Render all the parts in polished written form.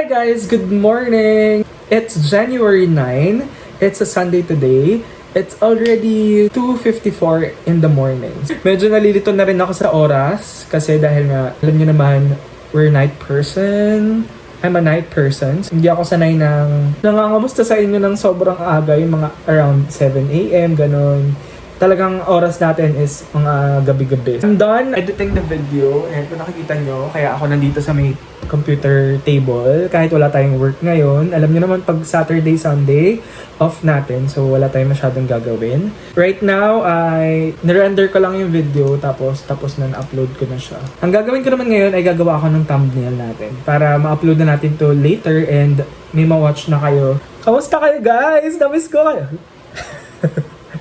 Hi guys, good morning! It's January 9. It's a Sunday today. It's already 2:54 in the morning. Medyo nalilito na rin ako sa oras kasi dahil nga, alam niyo naman, we're night person. I'm a night person. Hindi ako sanay ng nangangamusta sa inyo ng sobrang aga, yung mga around 7 a.m. ganon. Talagang oras natin is mga gabi-gabi. I'm done editing the video and kung nakikita nyo, kaya ako nandito sa may computer table kahit wala tayong work ngayon. Alam nyo naman pag Saturday, Sunday, off natin so wala tayong masyadong gagawin. Right now, ay nirender ko lang yung video tapos na-upload ko na siya. Ang gagawin ko naman ngayon ay gagawa ako ng thumbnail natin para ma-upload na natin to later and may ma-watch na kayo. Kamusta kayo guys? Namiss ko kayo.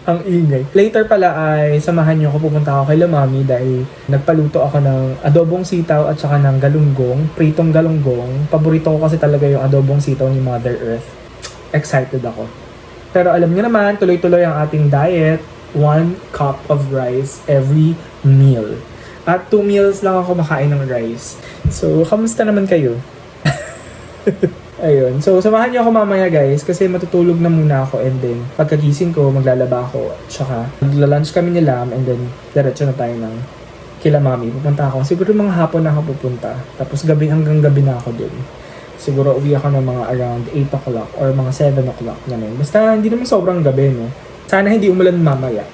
Ang ingay. Later pala ay samahan niyo ako, pupunta ako kay La Mami dahil nagpaluto ako ng adobong sitaw at saka ng galunggong, pritong galunggong. Paborito ko kasi talaga yung adobong sitaw ni Mother Earth. Excited ako. Pero alam niyo naman, tuloy-tuloy ang ating diet. 1 cup of rice every meal. At 2 meals lang ako makain ng rice. So, kamusta naman kayo? Ayun. So, samahan niyo ako mamaya guys kasi matutulog na muna ako and then pagkagising ko, maglalaba ako at saka magla-lunch kami ni Lam and then diretso na tayo ng kila Mami. Pupunta ako. Siguro mga hapon na ako pupunta. Tapos gabi hanggang gabi na ako dun. Siguro uwi ako ng mga around 8 o'clock or mga 7 o'clock naman. Basta hindi naman sobrang gabi, no? Sana hindi umulan mamaya.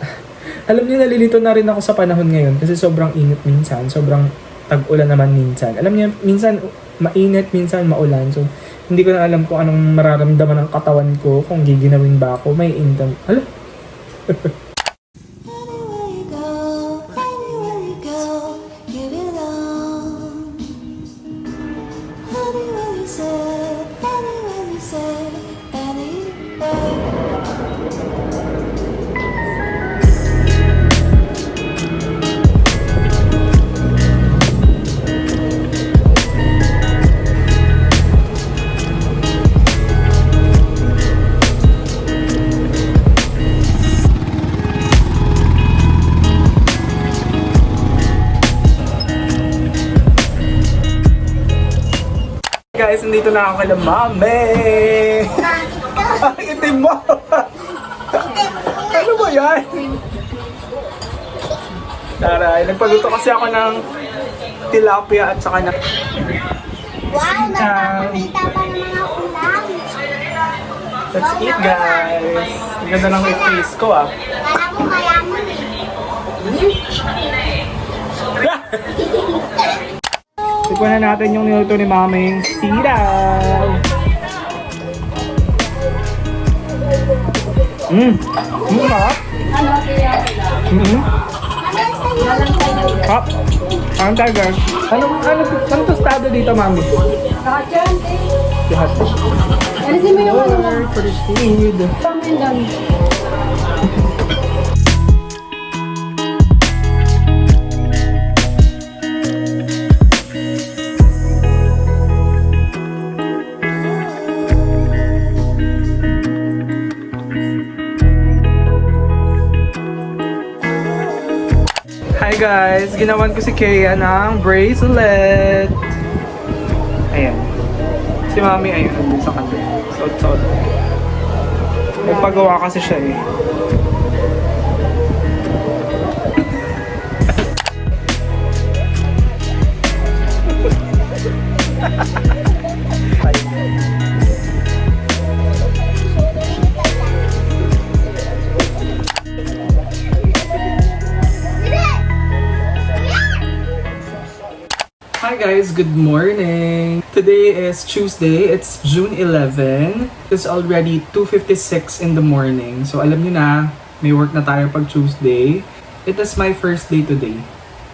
Alam niyo, nalilito na rin ako sa panahon ngayon kasi sobrang init minsan. Sobrang tag-ulan naman minsan. Alam niyo, minsan mainit, minsan maulan. So, hindi ko na alam kung anong mararamdaman ng katawan ko, kung giginawin ba ako, may income. Hala? Guys, nandito na ako kay La Mami! Ang itim mo! Ano ba yan? Taray, nagpaluto kasi ako ng tilapia at saka ng... Wow, nagpapakita pa ng mga ulam. Let's eat guys! Ang ganda ng face ko ah. Para mo mayaman eh. Tikman na natin yung niluto ni Maming sitaw. Sarap. Hop. Ano tayo guys? Anong tostado dito, Mami? Lahat yan. Lahat. Alisin mo yung ano mo. For the food. Pangin lang. Hi guys! Ginawan ko si Kea ng bracelet. Ayan. Si Mami ayun sa kanila. Sot-sot. Nagpagawa kasi siya eh. Hi guys, good morning! Today is Tuesday, it's June 11. It's already 2:56 in the morning. So alam niyo na, may work na tayo pag Tuesday. It is my first day today.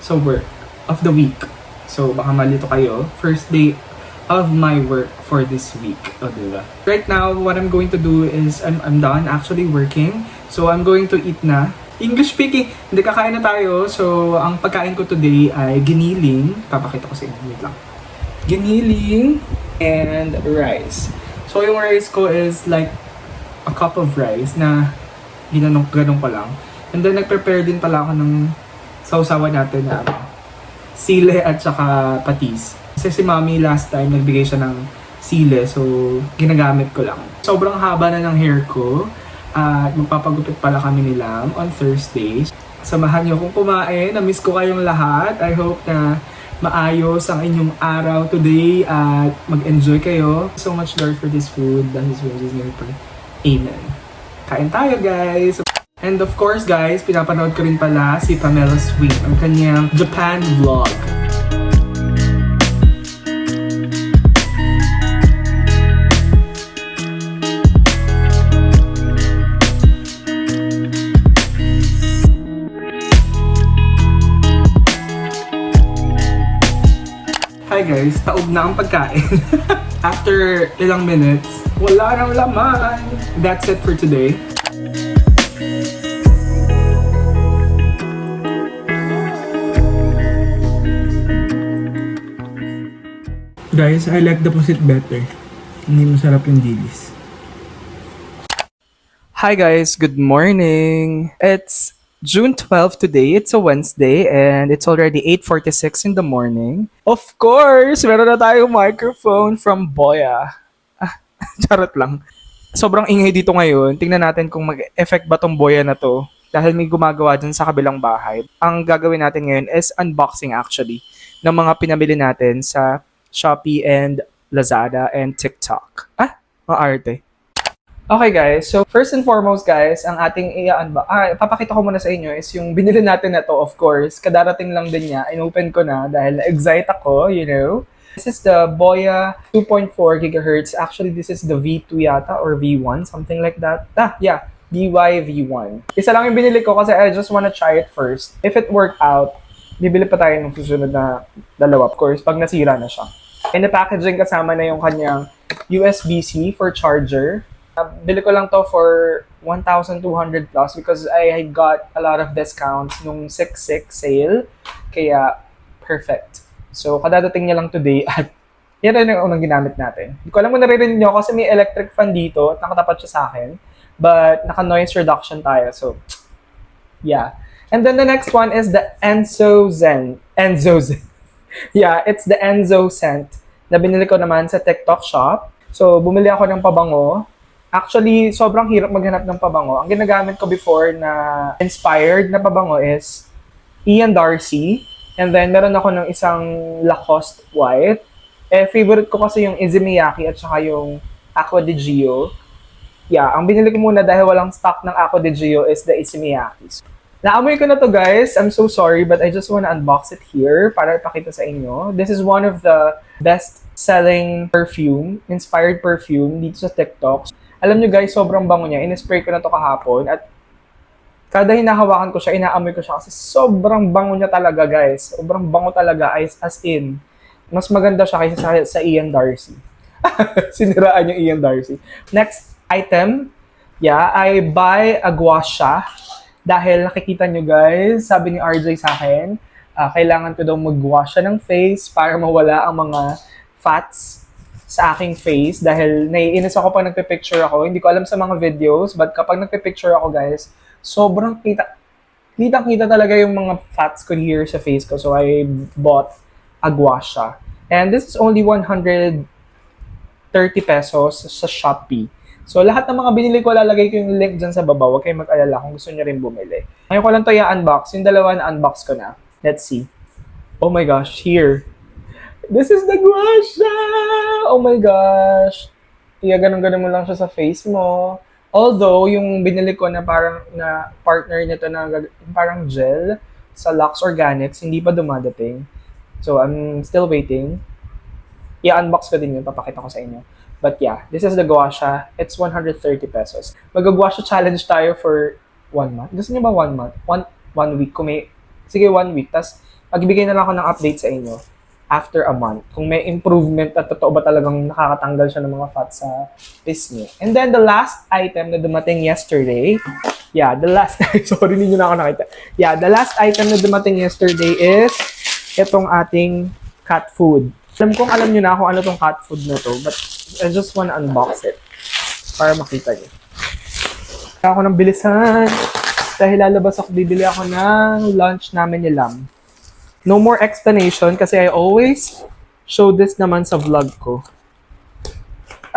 So work of the week. So baka malito kayo, first day of my work for this week. O diba? Right now, what I'm going to do is, I'm done actually working. So I'm going to eat na. English speaking, hindi kakain na tayo. So, ang pagkain ko today ay giniling. Papakita ko sa inyo. Wait lang. Giniling and rice. So, yung rice ko is like a cup of rice na ganun ko lang. And then, nag-prepare din pala ako ng sausawan natin na sile at saka patis. Kasi si Mami last time, nagbigay siya ng sile. So, ginagamit ko lang. Sobrang haba na ng hair ko. At magpapagupit pala kami ni Lam on Thursday. Samahan niyo akong kumain. Na-miss ko kayong lahat. I hope na maayos ang inyong araw today at mag-enjoy kayo. So much Lord for this food. Dahil sa Jesus name we pray. Amen. Kain tayo guys! And of course guys, pinapanood ko rin pala si Pamela Sweet, ang kanyang Japan vlog. Hi guys, taob na ang pagkain. After ilang minutes, wala nang laman. That's it for today. Guys, I like the pusit better. Hindi masarap yung dilis. Hi guys, good morning. It's June 12 today. It's a Wednesday and it's already 8:46 in the morning. Of course, meron na tayong microphone from Boya. Charot lang. Sobrang ingay dito ngayon. Tingnan natin kung mag-effect ba tong Boya na to. Dahil may gumagawa dyan sa kabilang bahay. Ang gagawin natin ngayon is unboxing actually ng mga pinamili natin sa Shopee and Lazada and TikTok. Maarte. Okay guys, so first and foremost guys, ang ating papakita ko muna sa inyo is yung binili natin na to, of course. Kadarating lang din niya, inopen ko na dahil na-excite ako, you know. This is the Boya 2.4 GHz. Actually, this is the V2 yata or V1, something like that. Yeah, DY V1. Isa lang yung binili ko kasi I just wanna try it first. If it worked out, bibili pa tayo ng susunod na dalawa, of course, pag nasira na siya. In the packaging, kasama na yung kanyang USB-C for charger. Bili ko lang to for 1,200 plus because I got a lot of discounts nung 6/6 sale. Kaya, perfect. So, kadadating niya lang today at yan rin ang unang ginamit natin. Hindi ko alam kung naririnig nyo kasi may electric fan dito at nakatapat siya sa akin. But, naka-noise reduction tayo. So, yeah. And then the next one is the Enzo Zen. Yeah, it's the Enzo scent na binili ko naman sa TikTok shop. So, bumili ako ng pabango. Actually, sobrang hirap maghanap ng pabango. Ang ginagamit ko before na inspired na pabango is Ian Darcy. And then, meron ako ng isang Lacoste white. Favorite ko kasi yung Izumiyaki at saka yung Acqua di Gio. Yeah, ang binili ko muna dahil walang stock ng Acqua di Gio is the Izumiyaki. Naamoy ko na to guys. I'm so sorry but I just wanna unbox it here para ipakita sa inyo. This is one of the best-selling perfume, inspired perfume dito sa TikTok. Alam nyo guys, sobrang bango niya. In-spray ko na to kahapon at kada hinahawakan ko siya, inaamoy ko siya kasi sobrang bango niya talaga guys. Sobrang bango talaga as in. Mas maganda siya kaysa sa Ian Darcy. Siniraan yung Ian Darcy. Next item, yeah, I buy a gua sha. Dahil nakikita nyo guys, sabi ni RJ sa akin, kailangan ko daw mag-gua sha ng face para mawala ang mga fats sa aking face dahil naiinis ako pag nagpe-picture ako. Hindi ko alam sa mga videos, but kapag nagpe-picture ako guys, sobrang kitang-kita talaga yung mga fats ko here sa face ko. So I bought a gua sha. And this is only 130 pesos sa Shopee. So lahat ng mga binili ko, lalagay ko yung link dyan sa baba. Huwag kayong mag-alala kung gusto nyo rin bumili. Ngayon ko lang to i-unbox. Yung dalawa na unbox ko na. Let's see. Oh my gosh, here. This is the gua sha! Oh my gosh! Ganun-ganun mo lang siya sa face mo. Although, yung binili ko na parang na partner nito na parang gel sa Lux Organics, hindi pa dumadating. So, I'm still waiting. I-unbox ko din yun, papakita ko sa inyo. But yeah, this is the gua sha. It's 130 pesos. Mag-gua sha challenge tayo for 1 month. Gusto niyo ba 1 month? One week. Sige, 1 week. Tapos, magbibigay na lang ako ng update sa inyo after a month. Kung may improvement at totoo ba talagang nakakatanggal siya ng mga fat sa face niyo. And then the last item na dumating yesterday, the last item na dumating yesterday is itong ating cat food. Alam niyo na kung ano tong cat food na to, but I just wanna unbox it para makita niyo. Kaya ako ng bilisan dahil lalabas ako, bibili ako ng lunch namin ni Lam. No more explanation kasi I always show this naman sa vlog ko.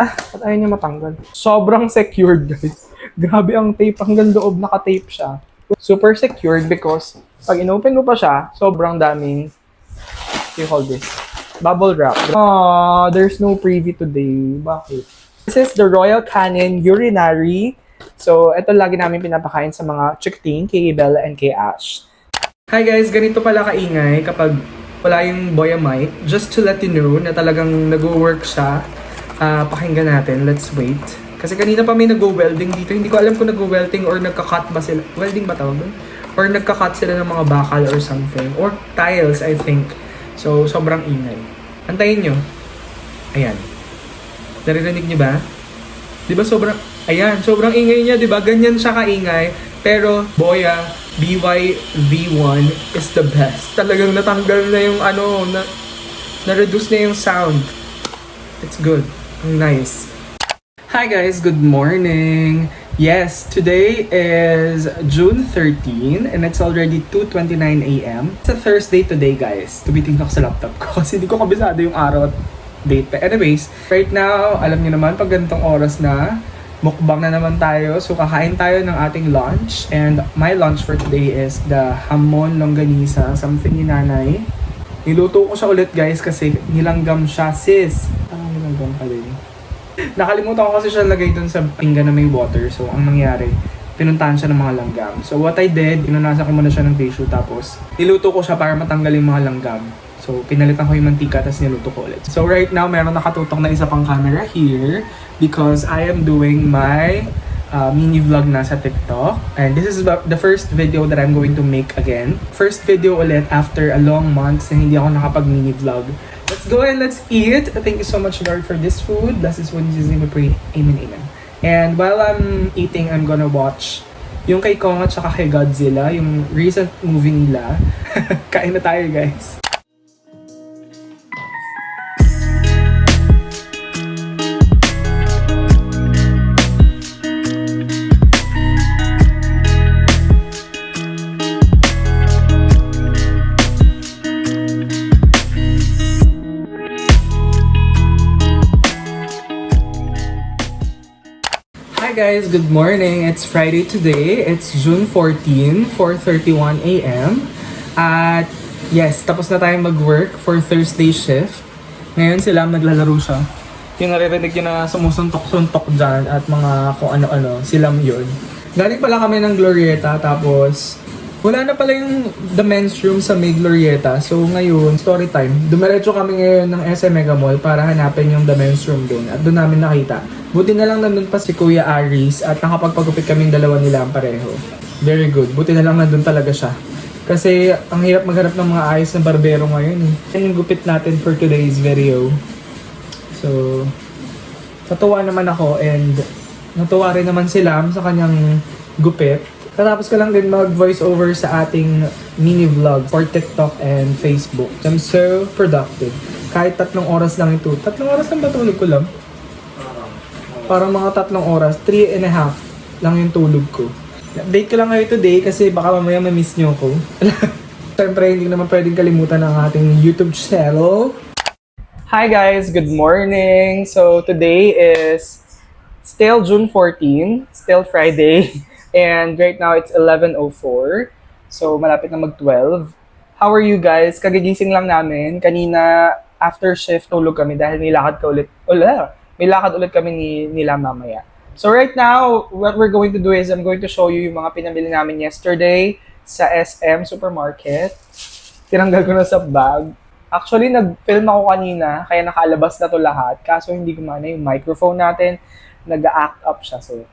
At ayaw niya matanggal. Sobrang secured, guys. Grabe ang tape. Hanggang loob naka-tape siya. Super secured because pag inopen mo pa siya, sobrang daming, you call this, bubble wrap. There's no preview today. Bakit? This is the Royal Canin Urinary. So, ito lagi namin pinapakain sa mga chikiting, kay Bella and kay Ash. Hi guys, ganito pala kaingay kapag wala yung Boya mic. Just to let you know na talagang nag-work siya. Pakinggan natin. Let's wait. Kasi kanina pa may nag-welding dito. Hindi ko alam kung nag-welding or nagka-cut ba sila. Welding ba tawag doon? Or nagka-cut sila ng mga bakal or something. Or tiles, I think. So, sobrang ingay. Antayin nyo. Ayan. Naririnig nyo ba? Di ba sobrang... Ayan, sobrang ingay niya, di ba? Ganyan siya kaingay. Pero, Boya BY-V1 is the best. Talagang natanggal na yung na-reduce na yung sound. It's good. Nice. Hi guys, good morning. Yes, today is June 13 and it's already 2:29 a.m. It's a Thursday today, guys. Tumitingin ako sa laptop ko kasi hindi ko kabisado yung araw at date. But anyways, right now, alam niyo naman pag ganitong oras na, mukbang na naman tayo. So kakain tayo ng ating lunch and my lunch for today is the hamon longganisa, something ni nanay. Niluto ko siya ulit guys kasi nilanggam siya, sis. Nilanggam pa din. Nakalimutan ko kasi siya lagay dun sa pinggan na may water. So, ang nangyari, pinuntahan siya ng mga langgam. So, what I did, pinunasan ko muna siya ng tissue tapos niluto ko siya para matanggal yung mga langgam. So, pinalitan ko yung mantika tapos niluto ko ulit. So, right now, meron nakatutok na isa pang camera here because I am doing my mini vlog na sa TikTok. And this is the first video that I'm going to make again. First video ulit after a long months na hindi ako nakapag-mini vlog. Let's go and let's eat. Thank you so much, Lord, for this food. Bless this food in Jesus' name we pray. Amen, amen. And while I'm eating, I'm gonna watch yung kay Kong at saka kay Godzilla, yung recent movie nila. Kain na tayo, guys. Hi guys, good morning. It's Friday today. It's June 14, 4:31 a.m. At yes, tapos na tayong mag-work for Thursday shift. Ngayon sila naglalaro siya. Yung naririnig yun na sumusuntok-suntok dyan at mga kung ano-ano, silam yun. Galing pala kami ng Glorieta tapos wala na pala yung the men's room sa may Glorieta. So ngayon, story time. Dumiretso kami ngayon ng SM Mega Mall para hanapin yung the men's room doon. At doon namin nakita. Buti na lang nandun pa si Kuya Aris at nakapagpagupit kaming dalawa nila ang pareho. Very good. Buti na lang nandun talaga siya. Kasi ang hirap maghanap ng mga ayos na barbero ngayon eh. Yan yung gupit natin for today's video. So, natuwa naman ako and natuwa rin naman si Lam sa kanyang gupit. Katapos ko lang din mag-voice over sa ating mini vlog for TikTok and Facebook. I'm so productive. Kahit 3 oras lang ito. 3 oras lang ba tulog ko lang? Parang mga 3 oras, 3.5 lang yung tulog ko. Update ko lang ngayon today kasi baka mamaya ma-miss nyo ako. Siyempre, hindi naman pwedeng kalimutan ang ating YouTube channel. Hi guys, good morning! So today is still June 14, still Friday. And right now it's 11:04. So malapit na mag-12. How are you guys? Kagigising lang namin. Kanina after shift tulog kami dahil may lakad ulit kami nila mamaya. So right now, what we're going to do is I'm going to show you yung mga pinamili namin yesterday sa SM Supermarket. Tinanggal ko na sa bag. Actually, nag-film ako kanina, kaya nakalabas na to lahat. Kaso hindi gumana yung microphone natin. Nag-act up siya. So,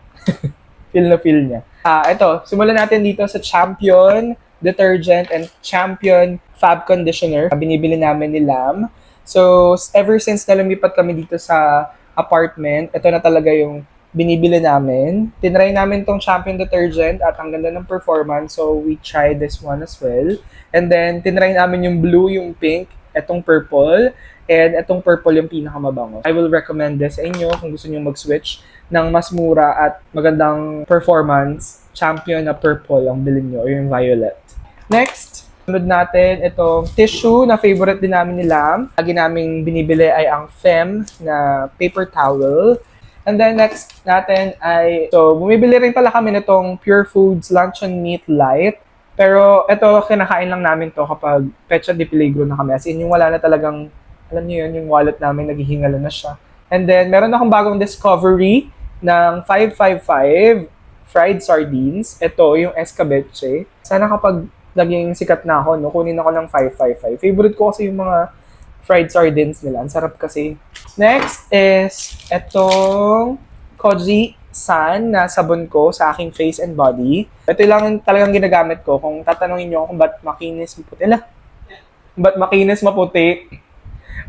feel na feel niya. Ito, simulan natin dito sa Champion Detergent and Champion Fab Conditioner. Binibili namin ni Lam. So, ever since na lumipat kami dito sa apartment, ito na talaga yung binibili namin. Tinry namin tong Champion Detergent at ang ganda ng performance. So, we tried this one as well. And then, tinry namin yung blue, yung pink, etong purple, and etong purple yung pinakamabango. I will recommend this sa inyo kung gusto nyo mag-switch ng mas mura at magandang performance. Champion na purple ang bilhin nyo, o yung violet. Next, Sunod natin, itong tissue na favorite din namin nila. Lagi naming binibili ay ang Fem na paper towel. And then next natin ay, so bumibili rin pala kami nitong Pure Foods Luncheon Meat Light. Pero ito, kinakain lang namin to kapag pecha de peligro na kami. As in, yung wala na talagang, alam niyo yun, yung wallet namin naghihingalo na siya. And then meron akong bagong discovery ng 555 fried sardines. Ito, yung escabeche. Sana kapag naging sikat na ako, no, kunin ako ng 555. Favorite ko kasi yung mga fried sardines nila. Ang sarap kasi. Next is itong Koji San na sabon ko sa aking face and body. Ito lang talagang ginagamit ko. Kung tatanungin nyo kung ba't makinis maputi. Ba't makinis maputi?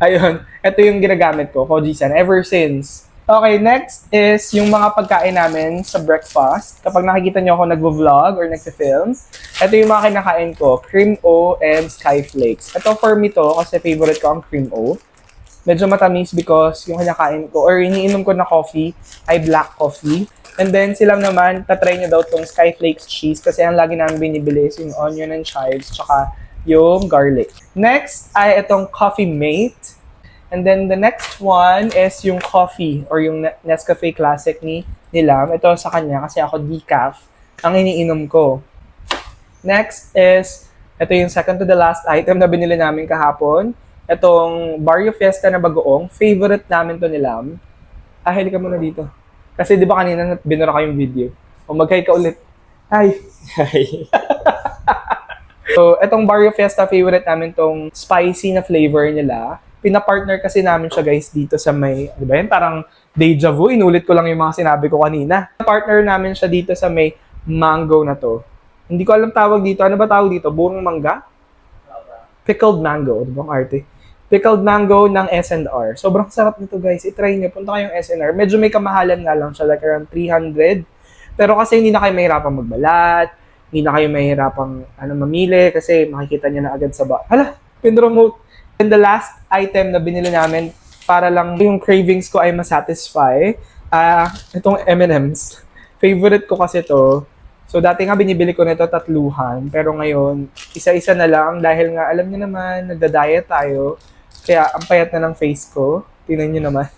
Ayun. Ito yung ginagamit ko, Koji San, ever since. Okay, next is yung mga pagkain namin sa breakfast. Kapag nakikita nyo ako nagvo-vlog or nagsi-film, ito yung mga kinakain ko, Cream O and Skyflakes. Ito for me to kasi favorite ko ang Cream O. Medyo matamis because yung kinakain ko or iniinom ko na coffee ay black coffee. And then silang naman, tatry nyo daw tong Skyflakes cheese kasi ang lagi namin binibili is yung onion and chives tsaka yung garlic. Next ay itong Coffee Mate. And then the next one is yung coffee or yung Nescafe Classic ni Nilam. Ito sa kanya kasi ako decaf ang iniinom ko. Next is, ito yung second to the last item na binili namin kahapon. Itong Barrio Fiesta na bagoong. Favorite namin to Nilam. Hili ka muna dito. Kasi di ba kanina binura ko yung video. O mag-hi ka ulit. Hi! Hi! So, itong Barrio Fiesta favorite namin tong spicy na flavor nila. Pina-partner kasi namin siya guys dito sa may, di ba yan? Parang deja vu, inulit ko lang yung mga sinabi ko kanina. Partner namin siya dito sa may mango na to. Hindi ko alam tawag dito. Ano ba tawag dito? Burong mangga? Pickled mango. Ano bang arte? Pickled mango ng S&R. Sobrang sarap nito guys. I-try nyo. Punta kayong S&R. Medyo may kamahalan nga lang siya. Like around 300. Pero kasi hindi na kayo mahirapang magbalat. Hindi na kayo mahirapang mamili. Kasi makikita nyo na agad sa Hala! Pin-remote. And the last item na binili namin para lang yung cravings ko ay masatisfy, itong M&M's. Favorite ko kasi to. So dati nga binibili ko nito tatluhan, pero ngayon isa-isa na lang dahil nga alam niyo naman, nagda-diet tayo. Kaya ang payat na ng face ko. Tingnan niyo naman.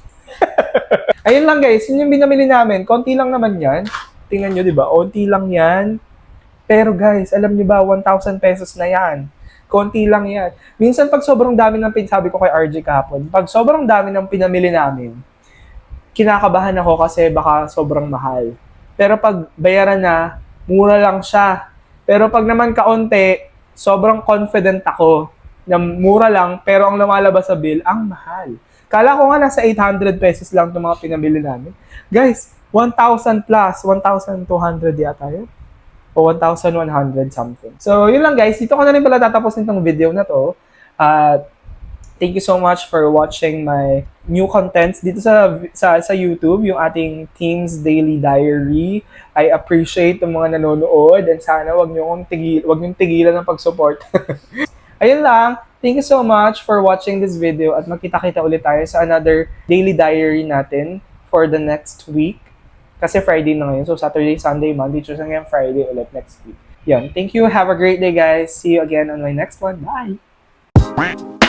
Ayun lang guys, yun yung binamili namin. Konti lang naman yan. Tingnan niyo, di ba? Konti lang yan. Pero guys, alam niyo ba, 1,000 pesos na yan. Konti lang yan. Minsan pag sobrang dami ng sabi ko kay RJ kahapon, pag sobrang dami ng pinamili namin, kinakabahan ako kasi baka sobrang mahal. Pero pag bayaran na, mura lang siya. Pero pag naman kaunti, sobrang confident ako na mura lang, pero ang lumalabas sa bill, ang mahal. Kala ko nga nasa 800 pesos lang itong mga pinamili namin. Guys, 1,000 plus, 1,200 yata yun. O 1,100 something. So, yun lang guys. Dito ko na rin pala tatapusin itong video na to. Thank you so much for watching my new contents dito sa YouTube, yung ating Team's Daily Diary. I appreciate yung mga nanonood and sana wag niyong tigilan ng pag-support. Ayun lang. Thank you so much for watching this video at magkita-kita ulit tayo sa another daily diary natin for the next week. Kasi Friday na ngayon. So, Saturday, Sunday, Monday, Tuesday, ngayon Friday ulit next week. Yan. Thank you. Have a great day, guys. See you again on my next one. Bye!